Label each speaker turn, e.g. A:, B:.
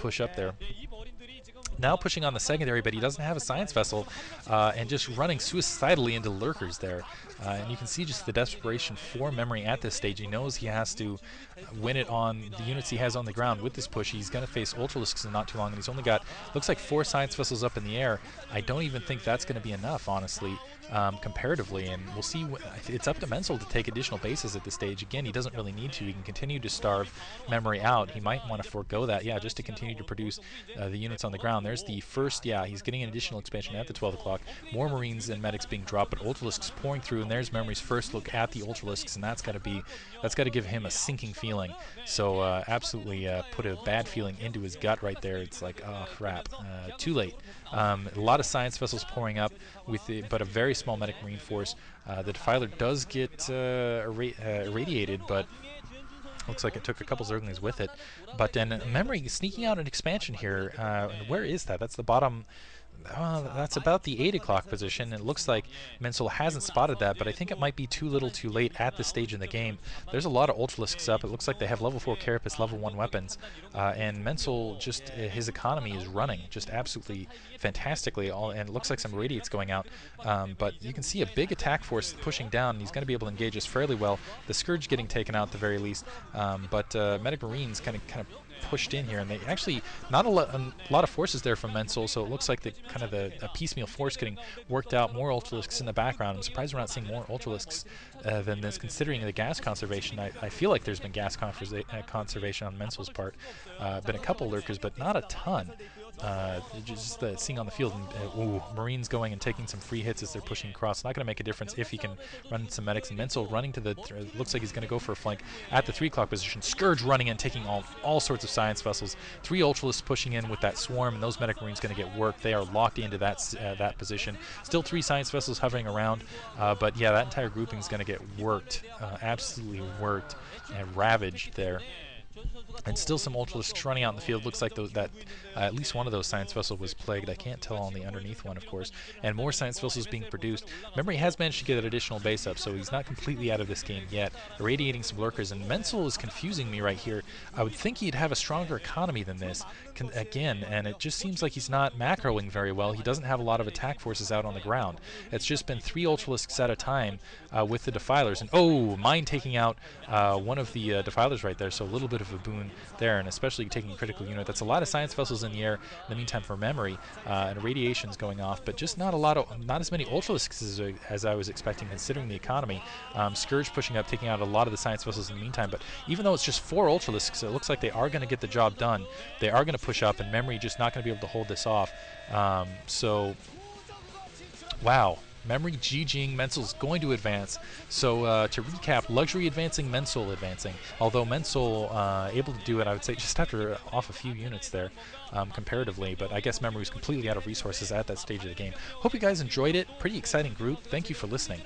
A: push up there. Now pushing on the secondary, but he doesn't have a science vessel, and just running suicidally into lurkers there. And you can see just the desperation for Memory at this stage. He knows he has to win it on the units he has on the ground with this push. He's going to face Ultralisks in not too long, and he's only got, looks like 4 science vessels up in the air. I don't even think that's going to be enough, honestly, comparatively, and we'll see. It's up to Mensol to take additional bases at this stage. Again, he doesn't really need to. He can continue to starve Memory out. He might want to forego that, yeah, just to continue to produce the units on the ground. There's the first, yeah, he's getting an additional expansion at the 12 o'clock. More Marines and medics being dropped, but Ultralisks pouring through, and there's Memory's first look at the Ultralisks, and that's got to give him a sinking feeling. So absolutely put a bad feeling into his gut right there. It's like, oh crap, too late. A lot of science vessels pouring up, but a very small medic marine force. The Defiler does get irradiated, but looks like it took a couple Zerglings with it. But then Memory sneaking out an expansion here. Where is that? That's the bottom. That's about the 8 o'clock position. It looks like Mensol hasn't spotted that, but I think it might be too little too late at this stage in the game. There's a lot of Ultralisks up. It looks like they have level 4 Carapace, level 1 weapons, and Mensol, just his economy is running just absolutely fantastically, and it looks like some radiates going out, but you can see a big attack force pushing down, and he's going to be able to engage us fairly well. The Scourge getting taken out at the very least, but Medic Marines kind of pushed in here, and they actually not a lot of forces there from Mensol, so it looks like the a piecemeal force getting worked out. More Ultralisks in the background. I'm surprised we're not seeing more Ultralisks than this, considering the gas conservation. I feel like there's been gas conservation on Mensol's part. Been a couple lurkers, but not a ton. Just seeing on the field, and Marines going and taking some free hits as they're pushing across. Not going to make a difference if he can run into some medics. And Mensol running to the, looks like he's going to go for a flank at the 3 o'clock position. Scourge running in, taking all sorts of science vessels. 3 Ultralisks pushing in with that swarm, and those medic Marines going to get worked. They are locked into that position. Still 3 science vessels hovering around, but yeah, that entire grouping is going to get worked, absolutely worked and ravaged there. And still some Ultralisks running out in the field. Looks like at least one of those science vessels was plagued. I can't tell on the underneath one, of course. And more science vessels being produced. Remember, he has managed to get an additional base up, so he's not completely out of this game yet. Irradiating some lurkers, and Mensol is confusing me right here. I would think he'd have a stronger economy than this, again, and it just seems like he's not macroing very well. He doesn't have a lot of attack forces out on the ground. It's just been 3 Ultralisks at a time with the Defilers. And oh, mine taking out one of the Defilers right there, so a little bit of a boon there, and especially taking a critical unit. That's a lot of science vessels in the air in the meantime for Memory, and radiation's going off, but just not as many Ultralisks as I was expecting, considering the economy. Scourge pushing up, taking out a lot of the science vessels in the meantime, but even though it's just 4 Ultralisks, it looks like they are going to get the job done. They are going to push up, and Memory just not going to be able to hold this off. So, wow. Memory GGing, Mensol's going to advance. So to recap, Luxury advancing, Mensol advancing. Although Mensol able to do it, I would say, just after off a few units there, comparatively. But I guess Memory was completely out of resources at that stage of the game. Hope you guys enjoyed it. Pretty exciting group. Thank you for listening.